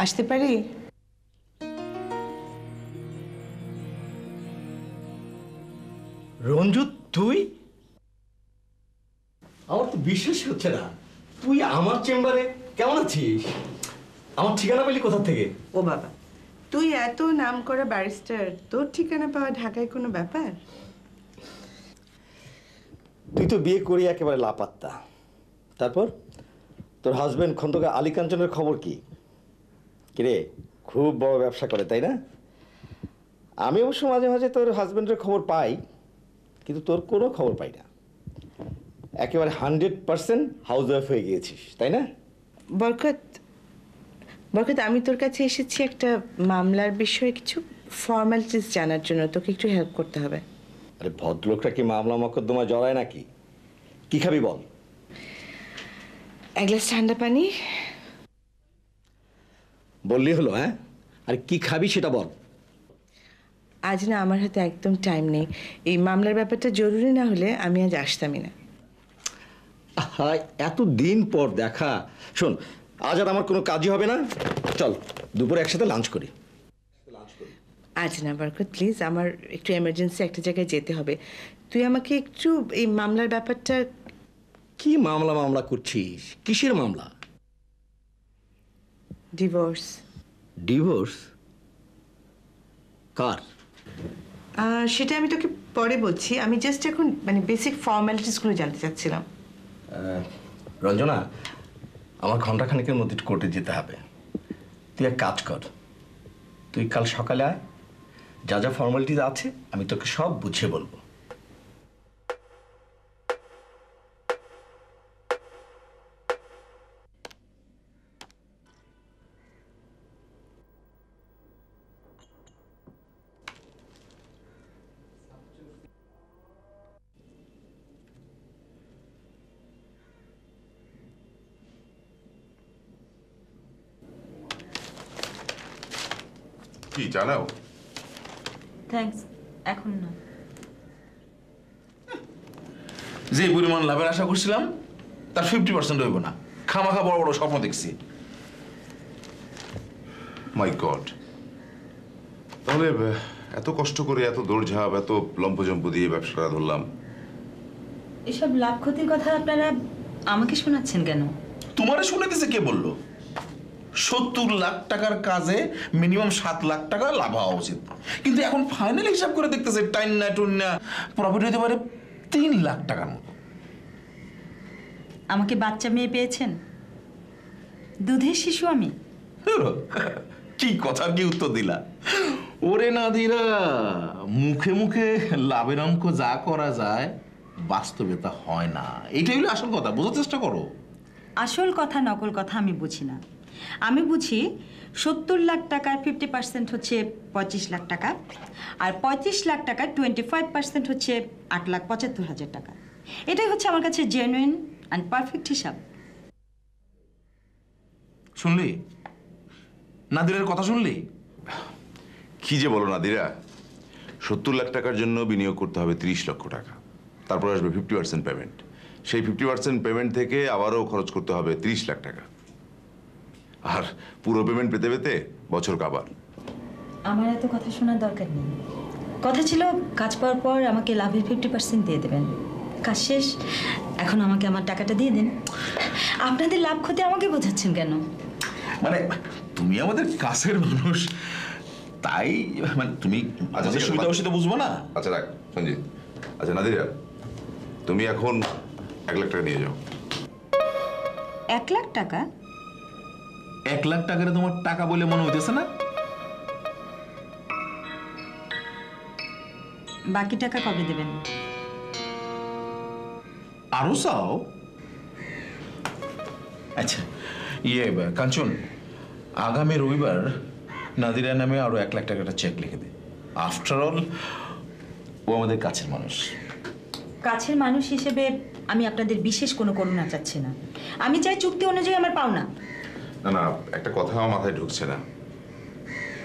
আসতে পারি? রঞ্জু, তুই? আমার তো বিশ্বাসই হচ্ছে না, তুই আমার চেম্বারে। কেমন আছিস? আমার ঠিকানা পেলি কোথা থেকে? ও বাবা, তুই এত নাম করা ব্যারিস্টার, তোর ঠিকানা পাওয়া ঢাকায় কোনো ব্যাপার? তুই তো বিয়ে করি একেবারে লাপাত্তা। তারপর তোর হাজবেন্ড খন্দকার আলী কাঞ্চনের খবর কি? কিরে, খুব বড় ব্যবসা করে তাই না? আমি অবশ্য মাঝে মাঝে তোর হাজবেন্ডের খবর পাই, কিন্তু তোর কোনো খবর পাই না। একেবারে 100% হাউস ওয়াইফ হয়ে গিয়েছিস তাই না? বরকত, বরকত, আমি তোর কাছে এসেছি একটা মামলার বিষয়ে কিছু ফর্মালিটিস জানার জন্য। তোকে একটু হেল্প করতে হবে। আরে ভদ্রলোকটা কি মামলা মকদ্দমা জড়ায় নাকি? কি খাবি বল? এক গ্লাস ঠান্ডা পানি। বললি হলো? হ্যাঁ, আর কি খাবি সেটা বল। আজ না আমার হাতে একদম টাইম নেই। এই মামলার ব্যাপারটা জরুরি না হলে আমি আজ আসতামই না। এত দিন পর দেখা। শোন, আজ আর আমার কোনো কাজই হবে না। চল দুপুরে একসাথে লাঞ্চ করি। আজ না বরকত, প্লিজ, আমার একটু এমার্জেন্সি একটা জায়গায় যেতে হবে। তুই আমাকে একটু এই মামলার ব্যাপারটা। কি মামলা মামলা করছিস? কিসের মামলা? ডিভোর্স। ডিভোর্স? কার? সেটা আমি তোকে পরে বলছি। আমি জাস্ট এখন মানে বেসিক ফর্মালিটিসগুলো জানতে চাচ্ছিলাম। রঞ্জনা, আমার ঘন্টাখানেকের মধ্যে কোর্টে যেতে হবে। তুই এক কাজ কর, তুই কাল সকালে আয়, যা যা ফর্মালিটিস আছে আমি তোকে সব বুঝিয়ে বলবো। কি জানাও? থ্যাঙ্কস, এখন না। যে পরিমাণ লাভের আশা করছিলাম তার 50% হইব না। খামাখা বড় বড় স্বপ্ন দেখছি। মাই গড, তাহলে এত কষ্ট করে, এত দৌড়ঝাঁপ, এত লম্পজম্প দিয়ে ব্যবসাটা ধরলাম। এসব লাভ ক্ষতির কথা আপনারা আমাকে শোনাচ্ছেন কেন? তোমারে শুনে দিছে কে বললো? 70 লাখ টাকার কাজে মিনিমাম 7 লাখ টাকা লাভ হওয়া উচিত, কিন্তু এখন ফাইনাল হিসাব করে দেখতেছে টাইন্না টুন্না প্রফিট হতে পারে 3 লাখ টাকার মতো। আমাকে বাচ্চা মেয়ে পেয়েছেন? দুধের শিশু আমি। কি কথার কি উত্তর দিলা? ওরে নাদিরা, মুখে মুখে লাভের অঙ্ক যা করা যায় বাস্তবে তা হয় না। এইটাই হলো আসল কথা, বোঝার চেষ্টা করো। আসল কথা নকল কথা আমি বুঝি না। আমি বুঝি 70 লাখ টাকার 50% হচ্ছে 25 লাখ টাকা, আর 35 লাখ টাকার 25% হচ্ছে 8,75,000 টাকা। এটাই হচ্ছে আমার কাছে জেনুইন অ্যান্ড পারফেক্ট হিসাব। শুনলি নাদিরার কথা? শুনলি? কি যে বলো নাদিরা, 70 লাখ টাকার জন্য বিনিয়োগ করতে হবে 30 লক্ষ টাকা, তারপর আসবে 50% পেমেন্ট। সেই 50% পেমেন্ট থেকে আবারও খরচ করতে হবে 30 লাখ টাকা, আর পুরো পেমেন্ট পেতে পেতে বছর কাবার। আমার এত কথা শোনার দরকার নেই। কথা ছিল কাজ পাওয়ার পর আমাকে লাভের 50% দিয়ে দেবেন। কাজ শেষ, এখন আমাকে আমার টাকাটা দিয়ে দিন। আপনাদের লাভ ক্ষতি আমাকে বোঝাচ্ছেন কেন? মানে তুমি আমাদের কাছের মানুষ, তাই মানে তুমি আমাদের সুবিধা অসুবিধা বুঝবো না। আচ্ছা রাখ সঞ্জিত। আচ্ছা নাদিরা, তুমি এখন 1 লাখ টাকা নিয়ে যাও। 1 লাখ টাকা? 1 লাখ টাকারে তোমার টাকা বলে মনে হইতেছে না? বাকি টাকা কবে দেবেন? আরো চাও? আচ্ছা কাঞ্চন, আগামী রবিবার নাদিরা নামে আরো 1 লাখ টাকাটা চেক লিখে দে। আফটার অল ও আমাদের কাছের মানুষ। কাছের মানুষ হিসেবে আমি আপনাদের বিশেষ কোনো করুণা চাচ্ছি না। আমি চাই চুক্তি অনুযায়ী আমার পাওনা। না না, একটা কথা আমার মাথায় ঢুকছে না,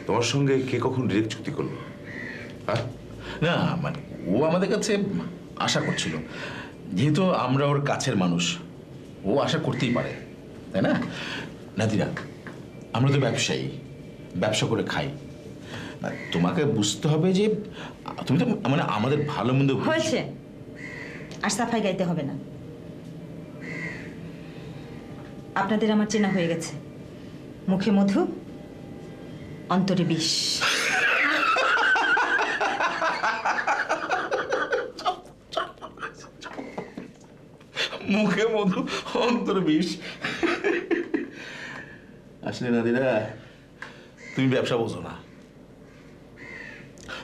তোমার সঙ্গে কে কখন ডিরেক্ট চুক্তি করলো? হ্যাঁ না মানে ও আমাদের কাছে আশা করছিল, যেহেতু আমরা ওর কাছের মানুষ, ও আশা করতেই পারে, তাই না? নাদিরা, আমরা তো ব্যবসায়ী, ব্যবসা করে খাই। না, তোমাকে বুঝতে হবে যে তুমি তো মানে আমাদের ভালো মন্দ হয়েছে, আর সাফাই গাইতে হবে না। আপনাদের আমার চেনা হয়ে গেছে, মুখে মধু, অন্তরে বিষ। মুখে মধু অন্তর বিষ। আসলে নাদিরা, তুমি ব্যবসা বোঝো না।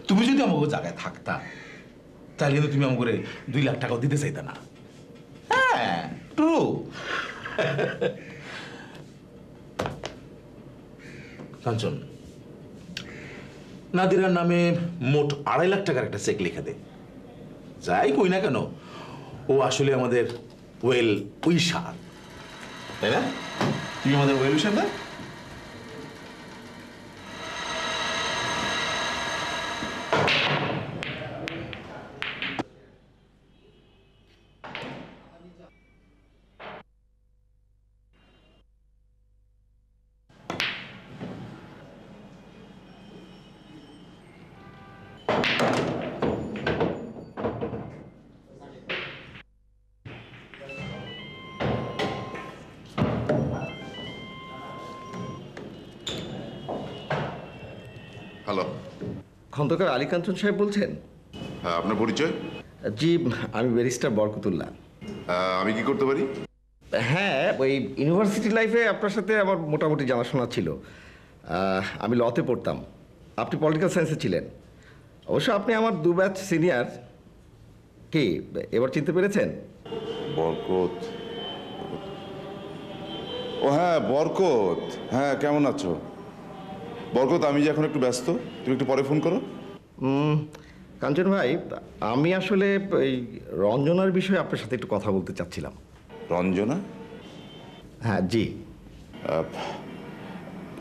তুমি যদি আমাকে জায়গায় থাকতা তাহলে কিন্তু তুমি আমাকে 2 লাখ টাকাও দিতে চাইতে না। হ্যাঁ, ট্রু। কাঞ্চন, নাদিরার নামে মোট 2.5 লাখ টাকার একটা চেক লিখে দে। যাই কই না কেন, ও আসলে আমাদের ওয়েল উইশার, তাই না? তুমি আমাদের ওয়েল উইশার না? হ্যালো। খন্দকার আলী কাঞ্চন সাহেব বলছেন? হ্যাঁ, আপনার পরিচয়? জি, আমি ব্যারিস্টার বরকতুল্লাহ। আমি কি করতে পারি? হ্যাঁ, ওই ইউনিভার্সিটি লাইফে আপনার সাথে আমার মোটামুটি জানাশোনা ছিল। আমি লতে পড়তাম, আপনি পলিটিক্যাল সায়েন্সে ছিলেন। অবশ্য আপনি আমার 2 ব্যাচ সিনিয়র। কি এবার চিনতে পেরেছেন? বরকত। ও হ্যাঁ, বরকত। হ্যাঁ, কেমন আছো বরকত? আমি যে এখন একটু ব্যস্ত, তুমি একটু পরে ফোন করো। কাঞ্চন ভাই, আমি আসলে এই রঞ্জনার বিষয়ে আপনার সাথে একটু কথা বলতে চাচ্ছিলাম। রঞ্জনা? হ্যাঁ জি।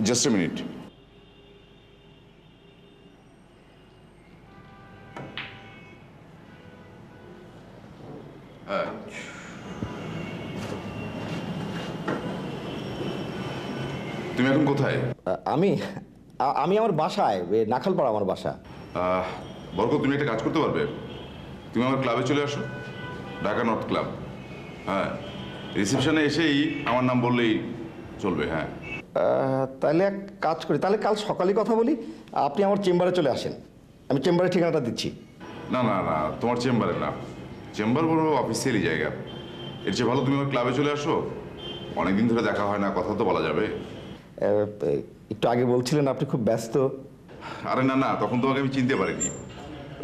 Just a minute. তুমি এখন কোথায়? আমি আমি আমার বাসায়, নাখালপাড়া আমার বাসা। বরকত, তুমি একটা কাজ করতে পারবে? তুমি আমার ক্লাবে চলে আসো, ঢাকা নর্থ ক্লাব। হ্যাঁ, রিসেপশনে এসেই আমার নাম বললেই চলবে। হ্যাঁ, তাহলে এক কাজ করি, তাহলে কাল সকালে কথা বলি। আপনি আমার চেম্বারে চলে আসেন, আমি চেম্বারের ঠিকানাটা দিচ্ছি। না না না, তোমার চেম্বারে না, চেম্বার বড় অফিসিয়ালি জায়গা। এর চেয়ে ভালো তুমি আমার ক্লাবে চলে আসো, অনেকদিন ধরে দেখা হয় না, কথা তো বলা যাবে। একটু আগে বলছিলেন আপনি খুব ব্যস্ত। আরে না না, তখন তোমাকে আমি চিনতে পারিনি।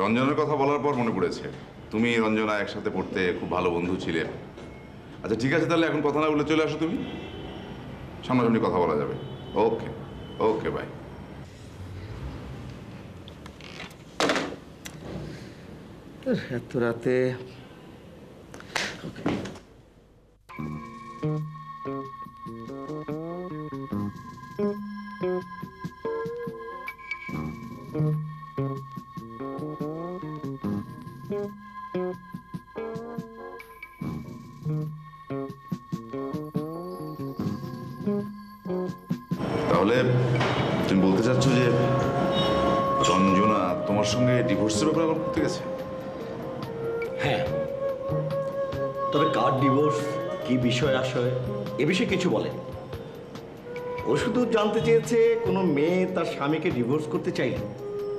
রঞ্জনের কথা বলার পর মনে পড়েছে, তুমি রঞ্জনা একসাথে পড়তে, খুব ভালো বন্ধু ছিলে। আচ্ছা ঠিক আছে, তাহলে এখন কথা না বলে চলে আসো তুমি, সামনাসামনি কথা বলা যাবে। ওকে ওকে, বাই। এত রাতে তাহলে তুমি বলতে চাচ্ছ যে রঞ্জনা তোমার সঙ্গে ডিভোর্সের ব্যাপারে আলাপ করতে গেছে? হ্যাঁ, তবে কার ডিভোর্স, কি বিষয় আশয়, এ বিষয়ে কিছু বলেনি। ও শুধু জানতে চেয়েছে কোনো মেয়ে তার স্বামীকে ডিভোর্স করতে চাইলে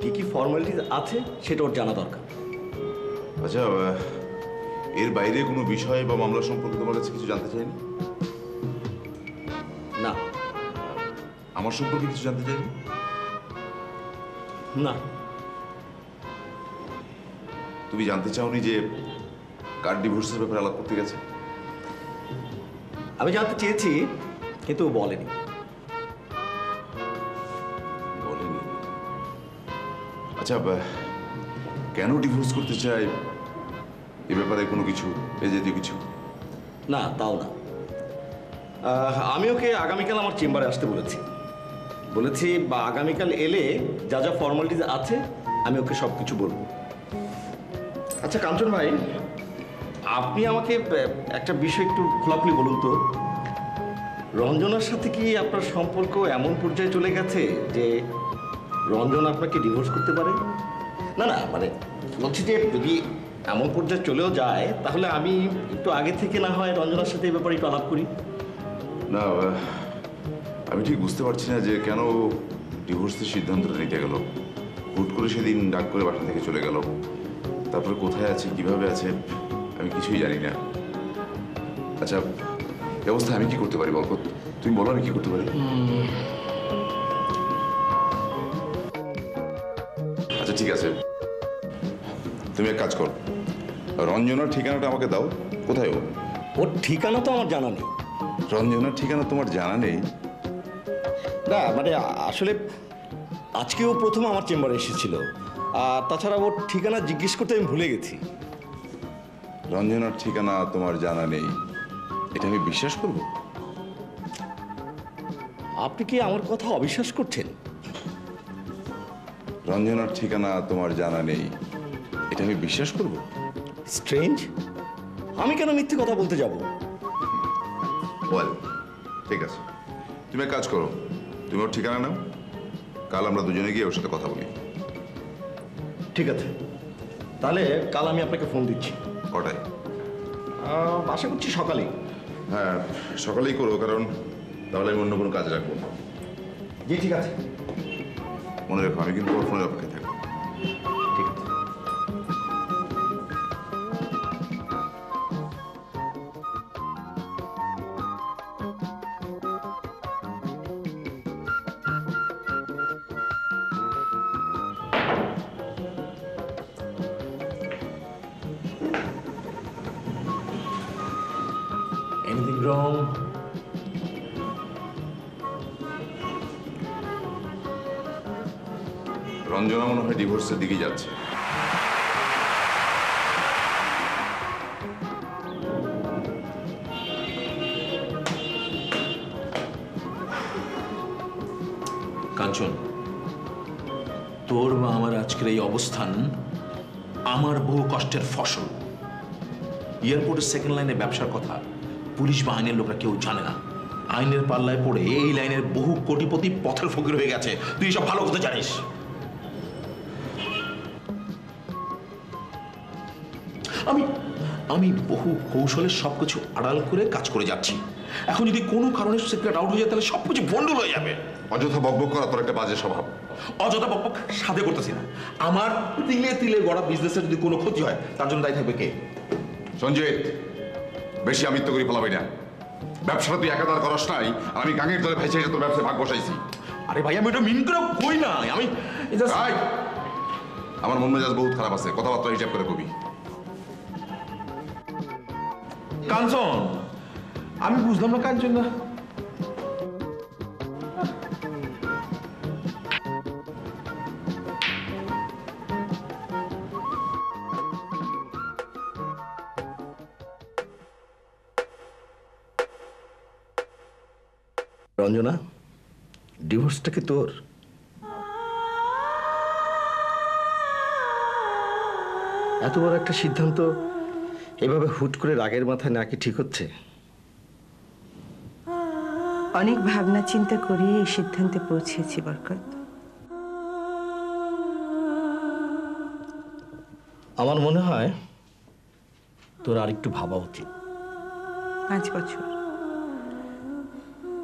কি কি ফর্মালিটিস আছে সেটা ওর জানা দরকার। আচ্ছা, এর বাইরে কোনো বিষয় বা মামলা সম্পর্কে তোমার কাছে কিছু জানতে চাইনি? না। আমার সম্পর্কে কিছু জানতে চাইনি? না। তুমি জানতে চাওনি যে কার ডিভোর্সের ব্যাপারে আলাপ করতে গেছে? আমি জানতে চেয়েছি, কিন্তু ও বলেনি। বলেনি? আচ্ছা, কেন ডিভোর্স করতে চায় এ ব্যাপারে কোনো কিছু, এ জাতীয় কিছু? না, তাও না। আমি ওকে আগামীকাল আমার চেম্বারে আসতে বলেছি বা আগামীকাল এলে যা যা ফর্মালিটিস আছে আমি ওকে সব কিছু বলবো। আচ্ছা কাঞ্চন ভাই, আপনি আমাকে একটা বিষয় একটু খোলাখুলি বলুন তো। রঞ্জনার সাথে কি আপনার সম্পর্ক এমন পর্যায়ে চলে গেছে যে রঞ্জন আপনাকে ডিভোর্স করতে পারে? না না, মানে বলছি যে যদি এমন পর্যায়ে চলেও যায় তাহলে আমি একটু আগে থেকে না হয় রঞ্জনার সাথে এই ব্যাপারে একটু আলাপ করি। না, আমি ঠিক বুঝতে পারছি না যে কেন ডিভোর্সের সিদ্ধান্তটা নিতে গেল। হুট করে সেদিন ডাক করে বাসা থেকে চলে গেল। তারপরে কোথায় আছে, কিভাবে আছে, আমি কিছুই জানি না। আচ্ছা, এই অবস্থায় আমি কি করতে পারি বরকত? তুমি বলো আমি কি করতে পারি। আচ্ছা ঠিক আছে, তুমি এক কাজ করো, রঞ্জনার ঠিকানাটা আমাকে দাও। কোথায় ও? ওর ঠিকানা তো আমার জানা নেই। রঞ্জনার ঠিকানা তোমার জানা নেই? না মানে আসলে আজকেও প্রথম আমার চেম্বারে এসেছিল, আর তাছাড়া ওর ঠিকানা জিজ্ঞেস করতে আমি ভুলে গেছি। রঞ্জনার ঠিকানা তোমার জানা নেই, এটা আমি বিশ্বাস করব? আপনি কি আমার কথা অবিশ্বাস করছেন? রঞ্জনার ঠিকানা তোমার জানা নেই, এটা আমি বিশ্বাস করব? স্ট্রেঞ্জ, আমি কেন মিথ্যে কথা বলতে যাব? বল, ঠিক আছে, তুমি এক কাজ করো, তুমি ওর ঠিকানা নাও, কাল আমরা দুজনে গিয়ে ওর সাথে কথা বলি। ঠিক আছে, তাহলে কাল আমি আপনাকে ফোন দিচ্ছি। কটায়? আশা করছি সকালেই। হ্যাঁ, সকালেই করো, কারণ তাহলে আমি অন্য কোনো কাজ রাখবো না। জি ঠিক আছে। মনে রেখো, আমি কিন্তু ওর ফোনের অপেক্ষায় থাকবো। ঠিক আছে। Anything wrong? রঞ্জনা মনে হয় ডিভোর্সের দিকে যাচ্ছে। কাঞ্চন, তোর বা আমার আজকের এই অবস্থান আমার বহু কষ্টের ফসল। এয়ারপোর্টের সেকেন্ড লাইনে ব্যবসার কথা পুলিশ বা আইনের লোকরা কেউ জানে না। আইনের পাল্লায় পড়ে এই লাইনের বহু কোটিপতি পথের ফকির হয়ে গেছে, তুই সব ভালো কথা জানিস। আমি বহু কৌশলে সবকিছু আড়াল করে কাজ করে যাচ্ছি। এখন যদি কোনো কারণে সিক্রেট আউট হয়ে যায় তাহলে সবকিছু ভন্ডুল হয়ে যাবে। অযথা বকবক করা তোর একটা বাজে স্বভাব। অযথা বকবক সাধে করতেছি না। আমার তিলে তিলে গড়া বিজনেসের যদি কোনো ক্ষতি হয় তার জন্য দায়ী থাকবে কে? সঞ্জিত, বেশি আমিত্ব করি ফেলাবি না। ব্যবসাটা তুই একাধার করাস নাই, আর আমি গাঙের দলে ভেসে এসে তোর ব্যবসায় ভাগ বসাইছি। আরে ভাই, আমি এটা মিন করে কই না, আমি এই, আমার মন মেজাজ বহুত খারাপ আছে, কথাবার্তা হিসাব করে কবি। কাঞ্চন, আমি বুঝলাম না কাঞ্চন না। রঞ্জনা, ডিভোর্সটা কি তোর? এত বড় একটা সিদ্ধান্ত এভাবে হুট করে রাগের মাথায় না কি ঠিক হচ্ছে? অনেক ভাবনা চিন্তা করে এই সিদ্ধান্তে পৌঁছেছি বরকত। আমার মনে হয় তোর আর একটু ভাবা উচিত। 5 বছর,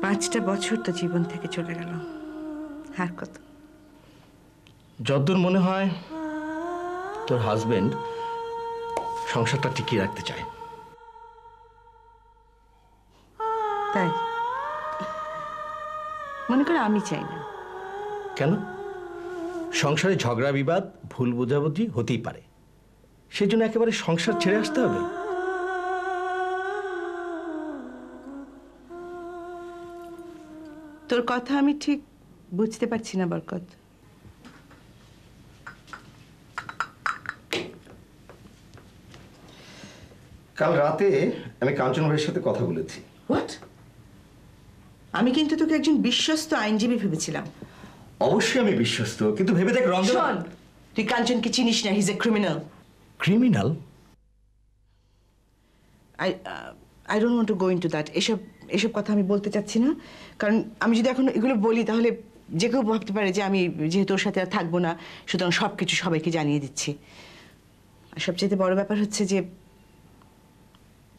5টা বছর তো জীবন থেকে চলে গেল, আর কত? যতদূর মনে হয় তোর হাজবেন্ড সংসারটা টিকিয়ে রাখতে চায়। তাই মনে করে আমি চাই না। কেন? সংসারে ঝগড়া বিবাদ ভুল বোঝাবুঝি হতেই পারে, সেই জন্য একেবারে সংসার ছেড়ে আসতে হবে? তোর কথা আমি ঠিক বুঝতে পারছি না বরকত। কাল রাতে আমি কাঞ্চন ভাইয়ের সাথে কথা বলেছি। হোয়াট? আমি কিন্তু তোকে একজন বিশ্বস্ত আইনজীবী ভেবেছিলাম। অবশ্যই আমি বিশ্বস্ত, কিন্তু ভেবে দেখ রঞ্জন। শোন, তুই কাঞ্চনকে চিনিস না, his a criminal. Criminal? I don't want to go into that. এসব এসব কথা আমি বলতে চাচ্ছি না, কারণ আমি যদি এখন এগুলো বলি তাহলে যে কেউ ভাবতে পারে যে আমি যেহেতু ওর সাথে আর থাকবো না, সুতরাং সব কিছু সবাইকে জানিয়ে দিচ্ছি। আর সবচেয়ে বড় ব্যাপার হচ্ছে যে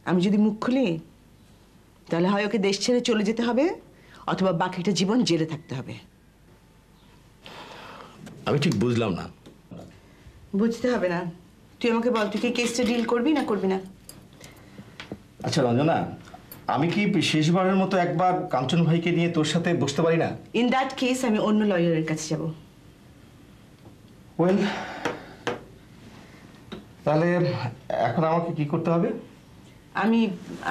আমি যদি মুখ খুলি তাহলে হয় ওকে দেশ ছেড়ে চলে যেতে হবে, অথবা বাকিটা জীবন জেলে থাকতে হবে। আমি ঠিক বুঝলাম না। বুঝতে হবে না, তুই আমাকে বল, তুই কি কেসটা ডিল করবি না করবি না? আচ্ছা রঞ্জনা, আমি কি শেষবারের মতো একবার কাঞ্চন ভাইকে নিয়ে তোর সাথে বসতে পারি না? ইন দ্যাট কেস আমি অন্য লয়ারের কাছে যাব। ওয়েল, তাহলে এখন আমাকে কি করতে হবে? আমি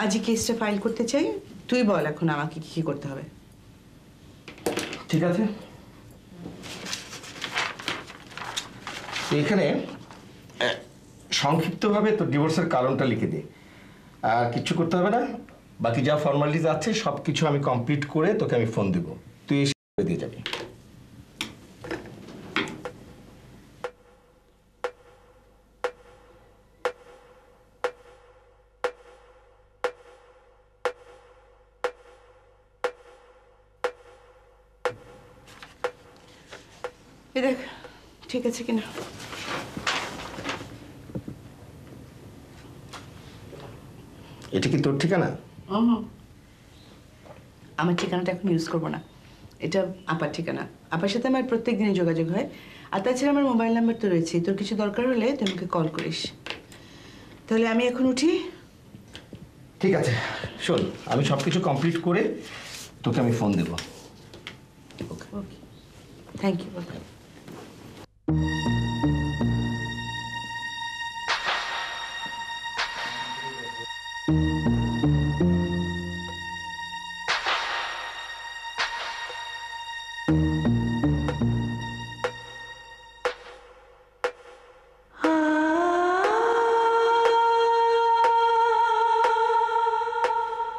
আজই কেসটা ফাইল করতে চাই, তুই বল এখন আমাকে কি কি করতে হবে। ঠিক আছে, তো এখানে সংক্ষিপ্তভাবে তো ডিভোর্সের কারণটা লিখে দে। আর কিচ্ছু করতে হবে না, বাকি যা ফর্মালিটিস আছে সব কিছু আমি কমপ্লিট করে তোকে আমি ফোন দেবো, তুই এসে করে দিয়ে যাবি। এ দেখ ঠিক আছে কিনা। এটা কি তোর ঠিকানা? আমার ঠিকানাটা এখন ইউজ করবো না, এটা আপার ঠিকানা। আপার সাথে আমার প্রত্যেক দিনই যোগাযোগ হয়, আর তাছাড়া আমার মোবাইল নাম্বার তো রয়েছে, তোর কিছু দরকার হলে তুই আমাকে কল করিস। তাহলে আমি এখন উঠি। ঠিক আছে, শোন, আমি সব কিছু কমপ্লিট করে তোকে আমি ফোন দেবো। ওকে, থ্যাংক ইউ।